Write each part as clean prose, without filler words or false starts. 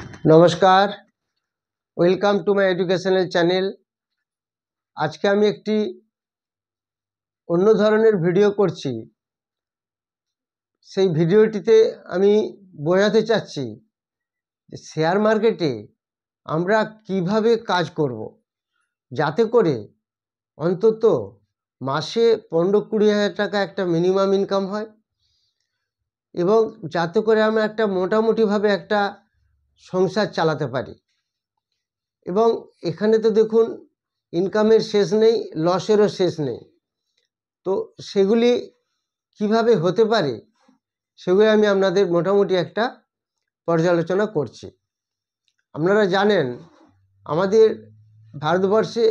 नमस्कार, welcome to my educational channel. आज के आमी एकटी अन्य धरनेर भिडियो करछि। सेई भिडियोटिते आमी बोझाते चाচ্ছি যে শেয়ার মার্কেটে আমরা কিভাবে কাজ করব যাতে করে অন্তত মাসে 15-20 হাজার টাকা একটা মিনিমাম ইনকাম হয় এবং যাতে করে আমরা একটা মোটামুটিভাবে একটা সংসার চালাতে পারি। এবং এখানে তো দেখুন ইনকামের শেষ নেই, লসেরও শেষ নেই। তো সেগুলি কিভাবে হতে পারে সেগুলি আমি আপনাদের মোটামুটি একটা পর্যালোচনা করছি। আপনারা জানেন আমাদের ভারতবর্ষে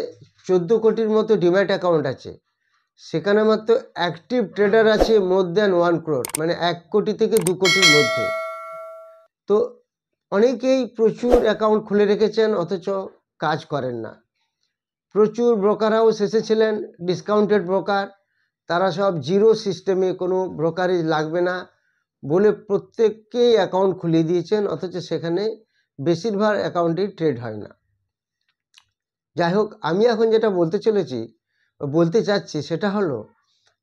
14 কোটির মতো ডিম্যাট অ্যাকাউন্ট আছে। সেখানে মাত্র অ্যাক্টিভ ট্রেডার আছে মোর দ্যান 1 crore, মানে 1 কোটি থেকে 2 কোটির মধ্যে। তো অনেকেই প্রচুর অ্যাকাউন্ট খুলে রেখেছেন অথচ কাজ করেন না। প্রচুর ব্রোকার হাউস এসেছিলেন, ডিসকাউন্টেড ব্রোকার, তারা সব জিরো সিস্টেমে, কোনো ব্রোকারেজ লাগবে না বলে প্রত্যেককেই অ্যাকাউন্ট খুলিয়ে দিয়েছেন, অথচ সেখানে বেশিরভাগ অ্যাকাউন্টেই ট্রেড হয় না। যাই হোক, আমি এখন যেটা বলতে চাচ্ছি সেটা হলো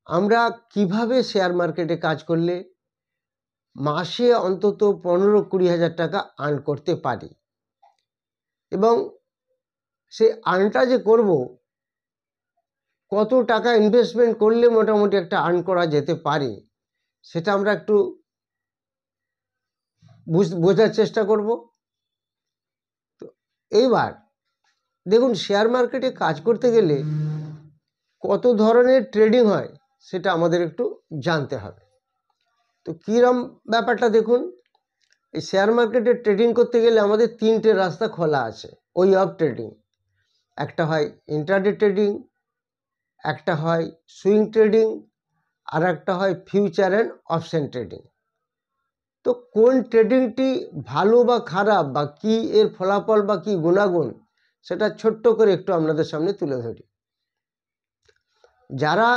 আমরা কিভাবে শেয়ার মার্কেটে কাজ করলে মাসে অন্তত 15-20 হাজার টাকা আর্ন করতে পারি এবং সেই আর্নটা যে করব, কত টাকা ইনভেস্টমেন্ট করলে মোটামুটি একটা আর্ন করা যেতে পারে সেটা আমরা একটু বোঝার চেষ্টা করব। তো এইবার দেখুন, শেয়ার মার্কেটে কাজ করতে গেলে কত ধরনের ট্রেডিং হয় সেটা আমাদের একটু জানতে হবে। তো কীরকম ব্যাপারটা দেখুন, এই শেয়ার মার্কেটে ট্রেডিং করতে গেলে আমাদের 3টে রাস্তা খোলা আছে, ওয়ে অফ ট্রেডিং। একটা হয় ইন্ট্রাডে ট্রেডিং, একটা হয় সুইং ট্রেডিং, আর একটা হয় ফিউচার অ্যান্ড অপশন ট্রেডিং। তো কোন ট্রেডিংটি ভালো বা খারাপ বা কি এর ফলাফল বা কি গুণাগুণ সেটা ছোট্ট করে একটু আপনাদের সামনে তুলে ধরি। যারা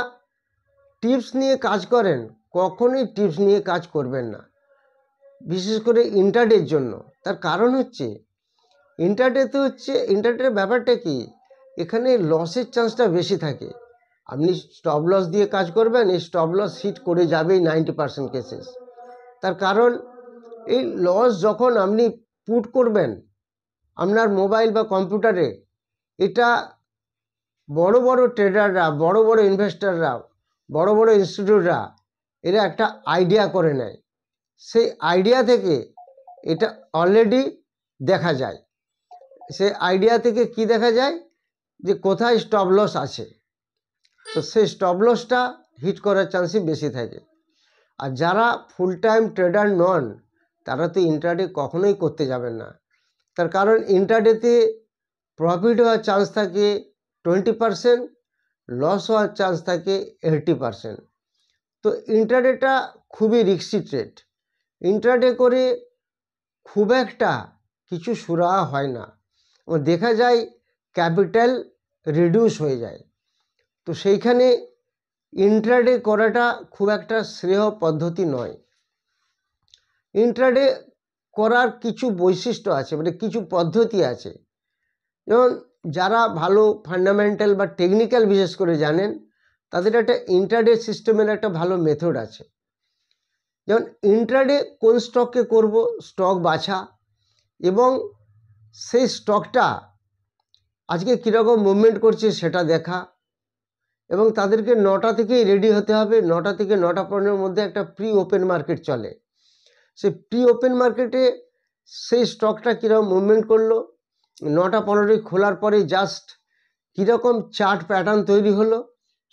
টিপস নিয়ে কাজ করেন কখনোই টিপস নিয়ে কাজ করবেন না, বিশেষ করে ইন্ট্রাডের জন্য। তার কারণ হচ্ছে ইন্ট্রাডের ব্যাপারটা কি, এখানে লসের চান্সটা বেশি থাকে। আপনি স্টপ লস দিয়ে কাজ করবেন, এই স্টপ লস হিট করে যাবেই 90% কেসেস। তার কারণ এই লস যখন আপনি পুট করবেন আপনার মোবাইল বা কম্পিউটারে, এটা বড় বড় ট্রেডাররা, বড় বড় ইনভেস্টাররা, বড় বড় ইনস্টিটিউটরা এরা একটা আইডিয়া করে নেয়। সেই আইডিয়া থেকে এটা অলরেডি দেখা যায়। সেই আইডিয়া থেকে কি দেখা যায় যে কোথায় স্টপ লস আছে, তো সেই স্টপ লসটা হিট করার চান্সই বেশি থাকে। আর যারা ফুল টাইম ট্রেডার নন তারা তো ইন্ট্রাডে কখনোই করতে যাবেন না। তার কারণ ইন্ট্রাডেতে প্রফিট হওয়ার চান্স থাকে 20%, লস হওয়ার চান্স থাকে 80%। তো ইন্ট্রাডেটা খুবই রিস্কি ট্রেড। ইন্ট্রাডে করে খুব একটা কিছু সুরাহা হয় না, দেখা যায় ক্যাপিটাল রিডিউস হয়ে যায়। তো সেইখানে ইন্ট্রাডে করাটা খুব একটা শ্রেয় পদ্ধতি নয়। ইন্ট্রাডে করার কিছু বৈশিষ্ট্য আছে, মানে কিছু পদ্ধতি আছে। যেমন যারা ভালো ফান্ডামেন্টাল বা টেকনিক্যাল বিশেষ করে জানেন তাদের একটা ইন্ট্রাডে সিস্টেমের একটা ভালো মেথড আছে। যেমন ইন্ট্রাডে কোন স্টককে করব, স্টক বাছা এবং সেই স্টকটা আজকে কীরকম মুভমেন্ট করছে সেটা দেখা, এবং তাদেরকে 9টা থেকেই রেডি হতে হবে। 9টা থেকে 9টা 15-এর মধ্যে একটা প্রি ওপেন মার্কেট চলে। সেই প্রি ওপেন মার্কেটে সেই স্টকটা কীরকম মুভমেন্ট করলো, 9টা 15 খোলার পরে জাস্ট কীরকম চার্ট প্যাটার্ন তৈরি হলো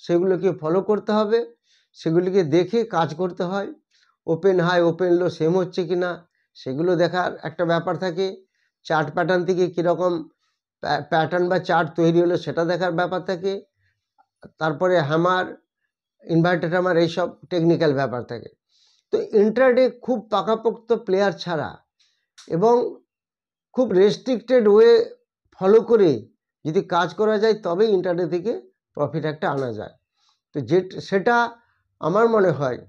সেগুলোকে ফলো করতে হবে, সেগুলিকে দেখে কাজ করতে হয়। ওপেন হাই ওপেন লো সেম হচ্ছে কি না সেগুলো দেখার একটা ব্যাপার থাকে। চার্ট প্যাটার্ন থেকে কীরকম প্যাটার্ন বা চার্ট তৈরি হলো সেটা দেখার ব্যাপার থাকে। তারপরে হ্যামার, ইনভার্টেড হ্যামার, এইসব টেকনিক্যাল ব্যাপার থাকে। তো ইন্ট্রাডে খুব পাকাপোক্ত প্লেয়ার ছাড়া এবং খুব রেস্ট্রিক্টেড ওয়ে ফলো করে যদি কাজ করা যায় তবেই ইন্ট্রাডে থেকে প্রফিট একটা আনা যায়। তো সেটা আমার মনে হয়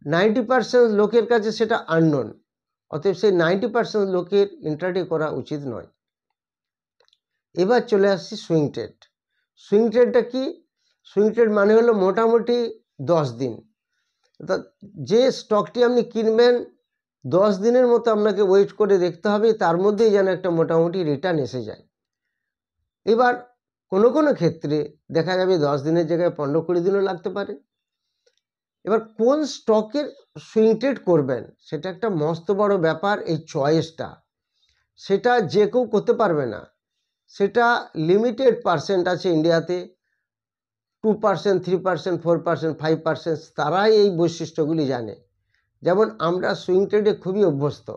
90% লোকের কাছে সেটা আননোন। অতএব সেই 90% লোকের ইন্ট্রাডে করা উচিত নয়। এবার চলে আসছি সুইং ট্রেড। সুইং ট্রেডটা কি? সুইং ট্রেড মানে হলো মোটামুটি 10 দিন, অর্থাৎ যে স্টকটি আপনি কিনবেন 10 দিনের মতো আপনাকে ওয়েট করে দেখতে হবে, তার মধ্যেই যেন একটা মোটামুটি রিটার্ন এসে যায়। এবার কোনো কোনো ক্ষেত্রে দেখা যাবে 10 দিনের জায়গায় 15-20 দিনও লাগতে পারে। এবার কোন স্টকের সুইং ট্রেড করবেন সেটা একটা মস্ত বড় ব্যাপার। এই চয়েসটা সেটা যে কেউ করতে পারবে না, সেটা লিমিটেড পার্সেন্ট আছে ইন্ডিয়াতে, 2%, 3%, 4%, 5%, তারাই এই বৈশিষ্ট্যগুলি জানে। যেমন আমরা সুইং ট্রেডে খুবই অভ্যস্ত,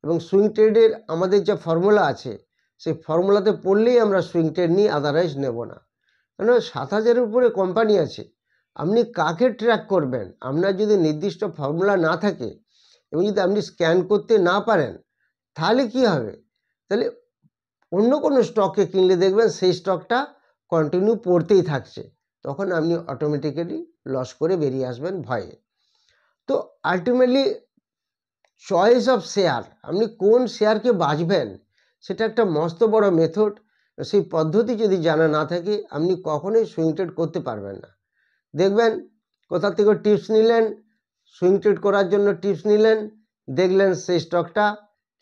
এবং সুইং ট্রেডের আমাদের যে ফর্মুলা আছে সেই ফর্মুলাতে পড়লেই আমরা সুইং ট্রেড নিই, আদারওয়াইজ নেব না। কেন 7,000-এর উপরে কোম্পানি আছে, আপনি কাকে ট্র্যাক করবেন? আপনার যদি নির্দিষ্ট ফর্মুলা না থাকে এবং যদি আপনি স্ক্যান করতে না পারেন, তাহলে কি হবে? তাহলে অন্য কোনো স্টককে কিনলে দেখবেন সেই স্টকটা কন্টিনিউ পড়তেই থাকছে, তখন আপনি অটোমেটিক্যালি লস করে বেরিয়ে আসবেন ভয়ে। তো আলটিমেটলি চয়েস অফ শেয়ার, আপনি কোন শেয়ারকে বাছবেন সেটা একটা মস্ত বড় মেথড। সেই পদ্ধতি যদি জানা না থাকে আপনি কখনোই সুইং ট্রেড করতে পারবেন না। দেখবেন কোথা থেকে টিপস নিলেন, সুইং ট্রেড করার জন্য টিপস নিলেন, দেখলেন সেই স্টকটা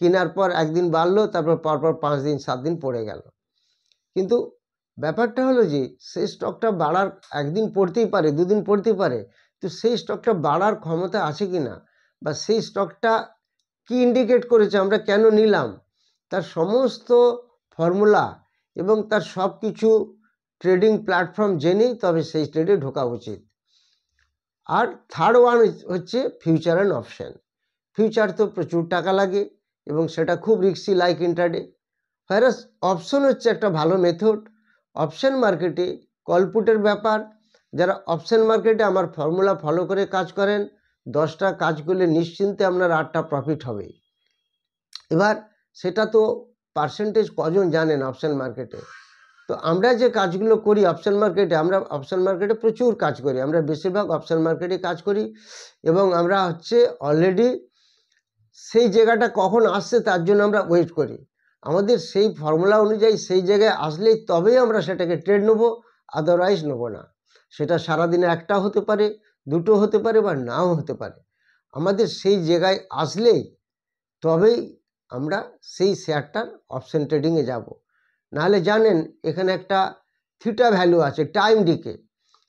কেনার পর একদিন বাড়লো, তারপর পরপর 5 দিন 7 দিন পড়ে গেল। কিন্তু ব্যাপারটা হলো যে সেই স্টকটা বাড়ার, একদিন পড়তেই পারে, 2 দিন পড়তেই পারে, তো সেই স্টকটা বাড়ার ক্ষমতা আছে কি না, বা সেই স্টকটা কি ইন্ডিকেট করেছে, আমরা কেন নিলাম, তার সমস্ত ফর্মুলা এবং তার সব কিছু ট্রেডিং প্ল্যাটফর্ম জেনেই তবে সেই ট্রেডে ঢোকা উচিত। আর থার্ড ওয়ান হচ্ছে ফিউচার অ্যান্ড অপশন। ফিউচার তো প্রচুর টাকা লাগে এবং সেটা খুব risky, like intraday. Virus option হচ্ছে একটা ভালো মেথড। অপশন মার্কেটে কলপুটের ব্যাপার, যারা অপশন মার্কেটে আমার ফর্মুলা ফলো করে কাজ করেন, 10টা কাজ করলে নিশ্চিন্তে আপনার 8টা প্রফিট হবে। এবার সেটা তো পার্সেন্টেজ কজন জানেন অপশন মার্কেটে। তো আমরা যে কাজগুলো করি অপশন মার্কেটে, আমরা অপশন মার্কেটে প্রচুর কাজ করি, আমরা বেশিরভাগ অপশন মার্কেটে কাজ করি, এবং আমরা হচ্ছে অলরেডি সেই জায়গাটা কখন আসছে তার জন্য আমরা ওয়েট করি। আমাদের সেই ফর্মুলা অনুযায়ী সেই জায়গায় আসলেই তবেই আমরা সেটাকে ট্রেড নেব, আদারওয়াইজ নেব না। সেটা সারাদিনে একটা হতে পারে, 2টো হতে পারে, বা নাও হতে পারে। আমাদের সেই জায়গায় আসলেই তবেই আমরা সেই শেয়ারটার অপশন ট্রেডিংয়ে যাব। নাহলে জানেন এখানে একটা থিটা ভ্যালু আছে, টাইম ডিকে।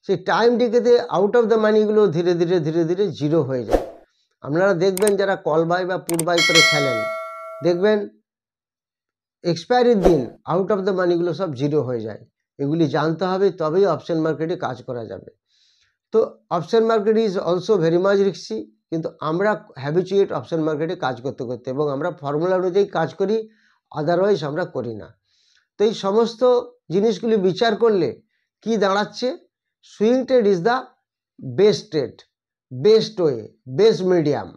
সেই টাইম ডিকেতে আউট অফ দ্য মানিগুলো ধীরে ধীরে ধীরে ধীরে জিরো হয়ে যায়। আপনারা দেখবেন যারা কল বাই বা পুট বাই করে খেলেন, দেখবেন এক্সপায়ারির দিন আউট অফ দ্য মানিগুলো সব জিরো হয়ে যায়। এগুলি জানতে হবে, তবেই অপশন মার্কেটে কাজ করা যাবে। তো option market is also very much risky, কিন্তু আমরা হ্যাবিচুয়েট অপশন মার্কেটে কাজ করতে করতে, এবং আমরা ফর্মুলা অনুযায়ী কাজ করি, আদারওয়াইজ আমরা করি না। তো এই সমস্ত জিনিসগুলি বিচার করলে কি দাঁড়াচ্ছে, swing trade is the best trade, best way, best medium.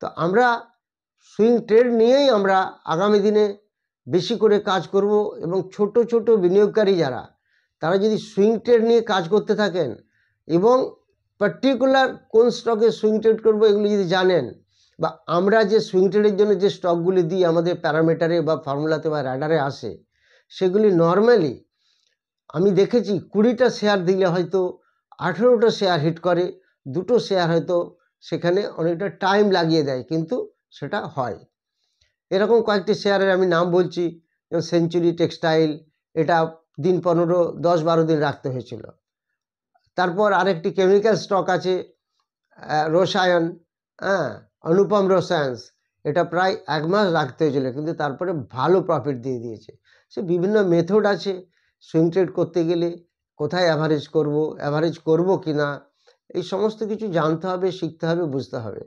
তো আমরা সুইং ট্রেড নিয়েই আমরা আগামী দিনে বেশি করে কাজ করব, এবং ছোট ছোট বিনিয়োগকারী যারা, তারা যদি সুইং ট্রেড নিয়ে কাজ করতে থাকেন এবং পার্টিকুলার কোন স্টকে সুইং ট্রেড করবো এগুলি যদি জানেন, বা আমরা যে সুইং ট্রেডের জন্য যে স্টকগুলি দিই আমাদের প্যারামিটারে বা ফর্মুলাতে বা র্যাডারে আসে, সেগুলি নর্মালি আমি দেখেছি 20টা শেয়ার দিলে হয়তো 18টা শেয়ার হিট করে, 2টো শেয়ার হয়তো সেখানে অনেকটা টাইম লাগিয়ে দেয়, কিন্তু সেটা হয়। এরকম কয়েকটি শেয়ারের আমি নাম বলছি, যেমন সেঞ্চুরি টেক্সটাইল, এটা দিন 15, 10-12 দিন রাখতে হয়েছিল। তারপর আরেকটি কেমিক্যাল স্টক আছে রসায়ন, অনুপম রসায়ন্স, এটা প্রায় 1 মাস রাখতে হয়েছিল, কিন্তু তারপরে ভালো প্রফিট দিয়ে দিয়েছে। সে বিভিন্ন মেথড আছে সুইং ট্রেড করতে গেলে, কোথায় অ্যাভারেজ করব কি না, এই সমস্ত কিছু জানতে হবে, শিখতে হবে, বুঝতে হবে।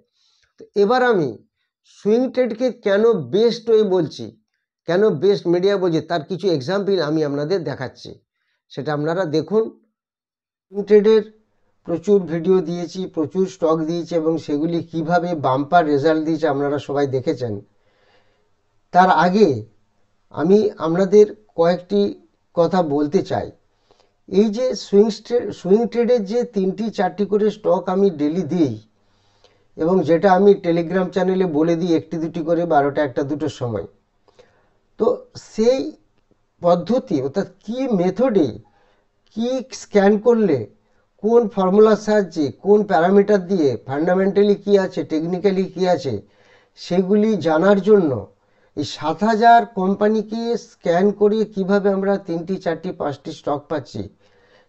তো এবার আমি সুইং ট্রেডকে কেন বেস্ট ওয়ে বলছি, কেন বেস্ট মিডিয়া বলছি, তার কিছু এক্সাম্পল আমি আপনাদের দেখাচ্ছি, সেটা আপনারা দেখুন। সুইং ট্রেডের প্রচুর ভিডিও দিয়েছি, প্রচুর স্টক দিয়েছি, এবং সেগুলি কিভাবে বাম্পার রেজাল্ট দিয়েছে আপনারা সবাই দেখেছেন। তার আগে আমি আপনাদের কয়েকটি কথা বলতে চাই। এই যে সুইং ট্রেডের যে 3টি 4টি করে স্টক আমি ডেলি দিই, এবং যেটা আমি টেলিগ্রাম চ্যানেলে বলে দিই একটি দুটি করে 12টা 1টা 2টোর সময়। তো সেই পদ্ধতি অর্থাৎ কি মেথডে কি স্ক্যান করলে কোন ফর্মুলার সাহায্যে কোন প্যারামিটার দিয়ে ফান্ডামেন্টালি কি আছে টেকনিক্যালি কি আছে সেগুলি জানার জন্য এই 7,000 কোম্পানিকে স্ক্যান করে কিভাবে আমরা 3টি 4টি 5টি স্টক পাচ্ছি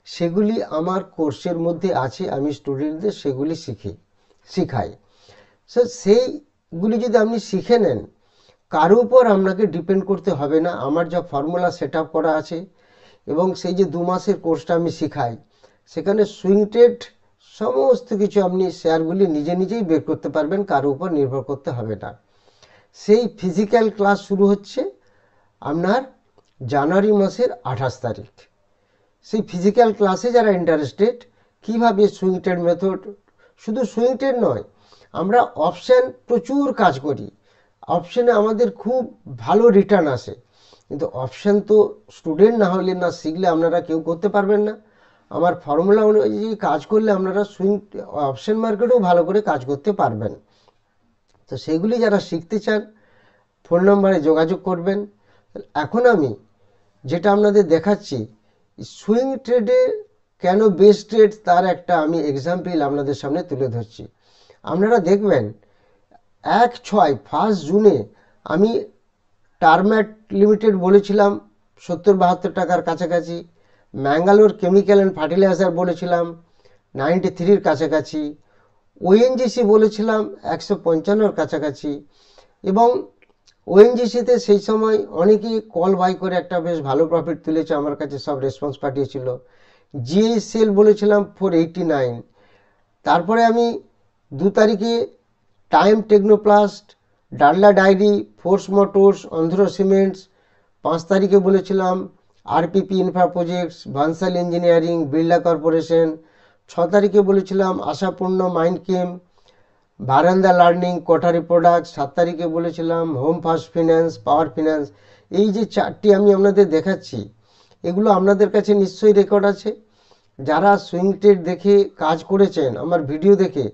সেগুলি আমার কোর্সের মধ্যে আছে। আমি স্টুডেন্টদের সেগুলি শিখাই। সেইগুলি যদি আপনি শিখে নেন, কারো উপর আপনাকে ডিপেন্ড করতে হবে না। আমার যা ফর্মুলা সেট আপ করা আছে এবং সেই যে 2 মাসের কোর্সটা আমি শিখাই সেখানে সুইং ট্রেড সমস্ত কিছু আপনি শেয়ারগুলি নিজে নিজেই বের করতে পারবেন, কারো উপর নির্ভর করতে হবে না। সেই ফিজিক্যাল ক্লাস শুরু হচ্ছে আপনার জানুয়ারি মাসের 28 তারিখ। সেই ফিজিক্যাল ক্লাসে যারা ইন্টারেস্টেড কিভাবে সুইং ট্রেড মেথড, শুধু সুইং ট্রেড নয়, আমরা অপশান প্রচুর কাজ করি, অপশানে আমাদের খুব ভালো রিটার্ন আসে, কিন্তু অপশান তো স্টুডেন্ট না হলে না শিখলে আপনারা কেউ করতে পারবেন না। আমার ফর্মুলা অনুযায়ী কাজ করলে আপনারা সুইং অপশান মার্কেটেও ভালো করে কাজ করতে পারবেন। তো সেগুলি যারা শিখতে চান ফোন নম্বরে যোগাযোগ করবেন। এখন আমি যেটা আপনাদের দেখাচ্ছি সুইং ট্রেডে কেন বেস্ট ট্রেড তার একটা আমি এক্সাম্পল আপনাদের সামনে তুলে ধরছি। আপনারা দেখবেন 1 জুনে আমি টার্ম্যাট লিমিটেড বলেছিলাম 70-72 টাকার কাছাকাছি, ম্যাঙ্গালোর কেমিক্যাল অ্যান্ড ফার্টিলাইজার বলেছিলাম 93-র কাছাকাছি, ওএনজিসি বলেছিলাম 155-র কাছাকাছি, এবং ওএনজিসিতে সেই সময় অনেকেই কল বাই করে একটা বেশ ভালো প্রফিট তুলেছে, আমার কাছে সব রেসপন্স পাঠিয়েছিল। জিএইচসিএল বলেছিলাম 489। তারপরে আমি 2 তারিখে Time Technoplast, Dodla Dairy, Force Motors, Andhra Cements, 5 তারিখে বলেছিলাম RPP Infra Projects, Bhansali Engineering, Birla Corporation, 6 তারিখে বলেছিলাম আশাপূর্ণ মাইন্ডকেম, বারান্দা লার্নিং, কোঠারি প্রোডাক্টস, 7 তারিখে বলেছিলাম হোম ফার্স্ট ফিন্যান্স, পাওয়ার ফিন্যান্স। এই যে 4টি আমি আপনাদের দেখাচ্ছি এগুলো আপনাদের কাছে নিশ্চয়ই রেকর্ড আছে। যারা সুইং ট্রেড দেখে কাজ করেছেন আমার ভিডিও দেখে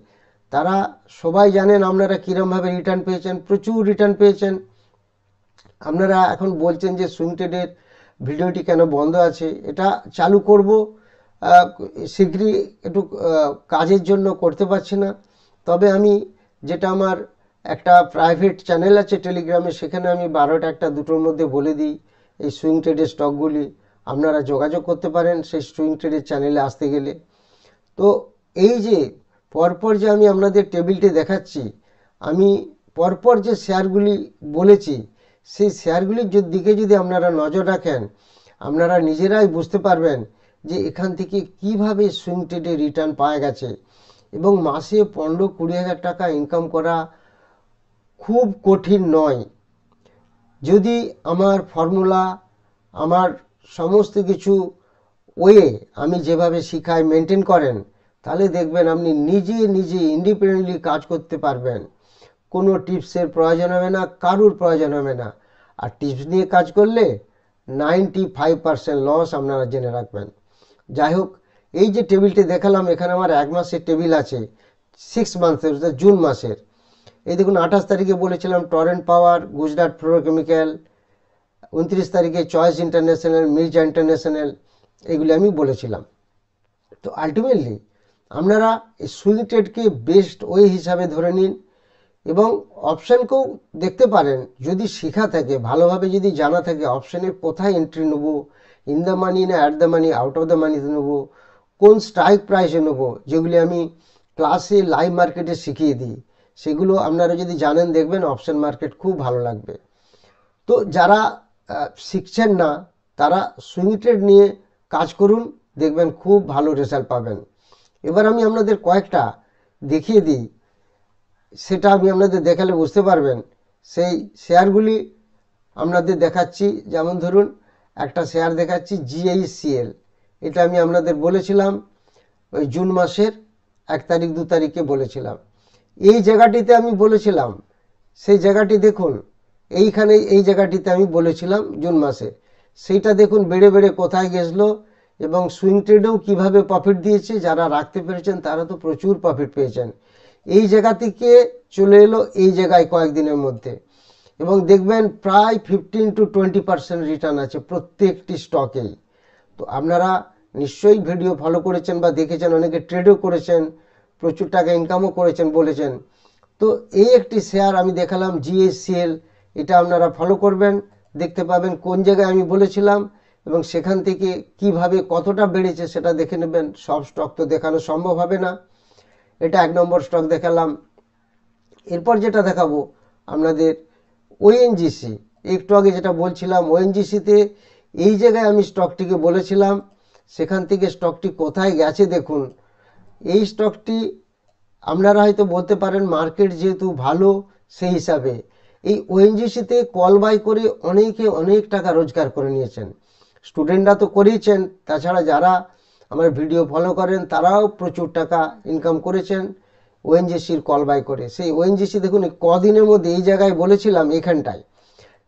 তারা সবাই জানেন আপনারা কীরমভাবে রিটার্ন পেয়েছেন, প্রচুর রিটার্ন পেয়েছেন। আপনারা এখন বলছেন যে সুইং ট্রেডের ভিডিওটি কেন বন্ধ আছে, এটা চালু করব শীঘ্রই, একটু কাজের জন্য করতে পারছি না। তবে আমি যেটা আমার একটা প্রাইভেট চ্যানেল আছে টেলিগ্রামে, সেখানে আমি 12টা 1টা 2টোর মধ্যে বলে দিই এই সুইং ট্রেডের স্টকগুলি। আপনারা যোগাযোগ করতে পারেন সেই সুইং ট্রেডের চ্যানেলে আসতে গেলে। তো এই যে পরপর যে আমি আপনাদের টেবিলটি দেখাচ্ছি, আমি পরপর যে শেয়ারগুলি বলেছি সেই শেয়ারগুলির দিকে যদি আপনারা নজর রাখেন আপনারা নিজেরাই বুঝতে পারবেন যে এখান থেকে কিভাবে সুইং ট্রেডে রিটার্ন পাওয়া গেছে, এবং মাসে 15-20 হাজার টাকা ইনকাম করা খুব কঠিন নয়। যদি আমার ফর্মুলা, আমার সমস্ত কিছু ওয়ে আমি যেভাবে শিখাই মেনটেন করেন, তাহলে দেখবেন আপনি নিজে নিজে ইন্ডিপেন্ডেন্টলি কাজ করতে পারবেন। কোনো টিপসের প্রয়োজন হবে না, কারুর প্রয়োজন হবে না। আর টিপস নিয়ে কাজ করলে 95% লস আপনারা জেনে রাখবেন। যাই হোক, এই যে টেবিলটি দেখালাম এখানে আমার 1 মাসের টেবিল আছে, 6 মান্থের অর্থাৎ জুন মাসের। এই দেখুন 28 তারিখে বলেছিলাম টরেন্ট পাওয়ার, গুজরাট ফ্লোরোকেমিক্যাল, 29 তারিখে চয়েস ইন্টারন্যাশনাল, মির্জা ইন্টারন্যাশনাল, এগুলি আমি বলেছিলাম। তো আলটিমেটলি আপনারা এই সুইং ট্রেডকে বেস্ট ওয়ে হিসাবে ধরে নিন, এবং অপশানকেও দেখতে পারেন যদি শেখা থাকে, ভালোভাবে যদি জানা থাকে অপশানে কোথায় এন্ট্রি নেব, ইন দ্য মানি না at the money, out of the মানিতে নেব, কোন স্ট্রাইক প্রাইসে নেব, যেগুলি আমি ক্লাসে লাইভ মার্কেটে শিখিয়ে দিই, সেগুলো আপনারা যদি জানেন দেখবেন অপশান মার্কেট খুব ভালো লাগবে। তো যারা শিখছেন না তারা সুইং ট্রেড নিয়ে কাজ করুন, দেখবেন খুব ভালো রেজাল্ট পাবেন। এবার আমি আপনাদের কয়েকটা দেখিয়ে দিই, সেটা আমি আপনাদের দেখালে বুঝতে পারবেন। সেই শেয়ারগুলি আপনাদের দেখাচ্ছি, যেমন ধরুন একটা শেয়ার দেখাচ্ছি জিএইচসিএল, এটা আমি আপনাদের বলেছিলাম ওই জুন মাসের 1 তারিখ 2 তারিখে বলেছিলাম। এই জায়গাটিতে আমি বলেছিলাম, সেই জায়গাটি দেখুন এইখানে, এই জায়গাটিতে আমি বলেছিলাম জুন মাসে, সেইটা দেখুন বেড়ে বেড়ে কোথায় গেছিলো, এবং সুইং ট্রেডেও কীভাবে প্রফিট দিয়েছে। যারা রাখতে পেরেছেন তারা তো প্রচুর প্রফিট পেয়েছেন। এই জায়গা থেকে চলে এলো এই জায়গায় কয়েকদিনের মধ্যে, এবং দেখবেন প্রায় 15-20% রিটার্ন আছে প্রত্যেকটি স্টকেই। তো আপনারা নিশ্চয়ই ভিডিও ফলো করেছেন বা দেখেছেন, অনেকে ট্রেডও করেছেন, প্রচুর টাকা ইনকামও করেছেন বলেছেন। তো এই একটি শেয়ার আমি দেখালাম GSCL, এটা আপনারা ফলো করবেন, দেখতে পাবেন কোন জায়গায় আমি বলেছিলাম এবং সেখান থেকে কিভাবে কতটা বেড়েছে সেটা দেখে নেবেন। সব স্টক তো দেখানো সম্ভব হবে না। এটা 1 নম্বর স্টক দেখালাম। এরপর যেটা দেখাবো আপনাদের ONGC, একটু আগে যেটা বলছিলাম ONGCতে এই জায়গায় আমি স্টকটিকে বলেছিলাম, সেখান থেকে স্টকটি কোথায় গেছে দেখুন। এই স্টকটি আপনারা হয়তো বলতে পারেন মার্কেট যেহেতু ভালো সেই হিসাবে এই ONGCতে কল বাই করে অনেকে অনেক টাকা রোজগার করে নিয়েছেন। স্টুডেন্টরা তো করেইছেন, তাছাড়া যারা আমার ভিডিও ফলো করেন তারাও প্রচুর টাকা ইনকাম করেছেন ONGCর কল বাই করে। সেই ONGC দেখুন কদিনের মধ্যে এই জায়গায় বলেছিলাম এখানটায়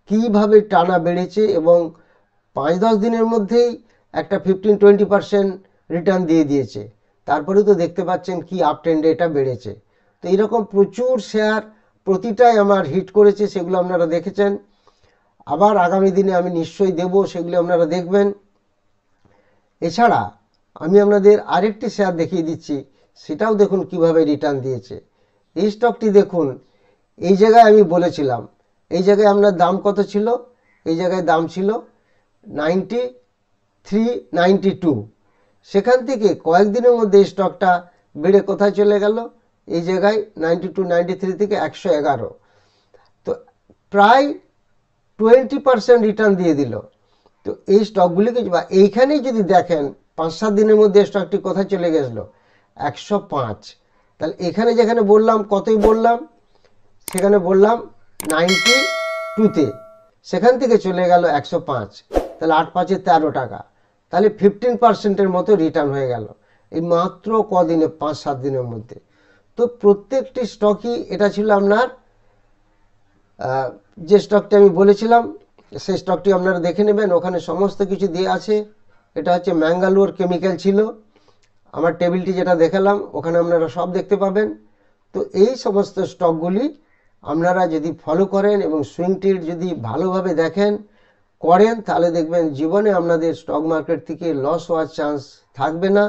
কিভাবে টানা বেড়েছে এবং 5-10 দিনের মধ্যেই একটা 15-20% রিটার্ন দিয়ে দিয়েছে। তারপরে তো দেখতে পাচ্ছেন কি আপ ট্রেন্ডে এটা বেড়েছে। তো এইরকম প্রচুর শেয়ার প্রতিটাই আমার হিট করেছে, সেগুলো আপনারা দেখেছেন। আবার আগামী দিনে আমি নিশ্চয়ই দেব, সেগুলো আপনারা দেখবেন। এছাড়া আমি আপনাদের আরেকটি শেয়ার দেখিয়ে দিচ্ছি, সেটাও দেখুন কিভাবে রিটার্ন দিয়েছে। এই স্টকটি দেখুন, এই জায়গায় আমি বলেছিলাম, এই জায়গায় আপনার দাম কত ছিল, এই জায়গায় দাম ছিল 93-92, সেখান থেকে কয়েকদিনের মধ্যে এই স্টকটা বেড়ে কোথায় চলে গেল, এই জায়গায় 92-93 থেকে 111। তো প্রায় 20% রিটার্ন দিয়ে দিল। তো এই স্টকগুলিকে বা এইখানেই যদি দেখেন 5-7 দিনের মধ্যে স্টকটি কোথায় চলে গেছিল 105। তাহলে এখানে যেখানে বললাম কতই বললাম, সেখানে বললাম 92-তে, সেখান থেকে চলে গেল 105। তাহলে 8-5-এ 13 টাকা, তাহলে 15%-এর মতো রিটার্ন হয়ে গেল এই মাত্র কদিনে, 5-7 দিনের মধ্যে। তো প্রত্যেকটি স্টকই, এটা ছিল আপনার যে স্টকটি আমি বলেছিলাম সেই স্টকটি আপনারা দেখে নেবেন, ওখানে সমস্ত কিছু দিয়ে আছে। এটা হচ্ছে ম্যাঙ্গালোর কেমিক্যাল ছিল, আমার টেবিলটি যেটা দেখালাম ওখানে আপনারা সব দেখতে পাবেন। তো এই সমস্ত স্টকগুলি আপনারা যদি ফলো করেন এবং সুইং ট্রেড যদি ভালোভাবে দেখেন করেন, তাহলে দেখবেন জীবনে আপনাদের স্টক মার্কেট থেকে লস হওয়ার চান্স থাকবে না।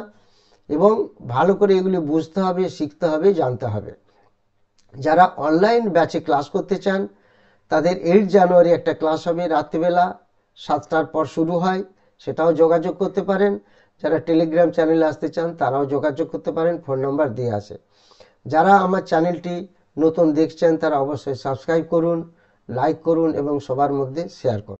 এবং ভালো করে এগুলি বুঝতে হবে, শিখতে হবে, জানতে হবে। যারা অনলাইন ব্যাচে ক্লাস করতে চান তাদের 8 জানুয়ারি একটা ক্লাস হবে, রাত্রিবেলা 7টার পর শুরু হয়, সেটাও যোগাযোগ করতে পারেন। যারা টেলিগ্রাম চ্যানেলে আসতে চান তারাও যোগাযোগ করতে পারেন, ফোন নাম্বার দিয়ে আছে। যারা আমার চ্যানেলটি নতুন দেখছেন তারা অবশ্যই সাবস্ক্রাইব করুন, লাইক করুন এবং সবার মধ্যে শেয়ার করুন।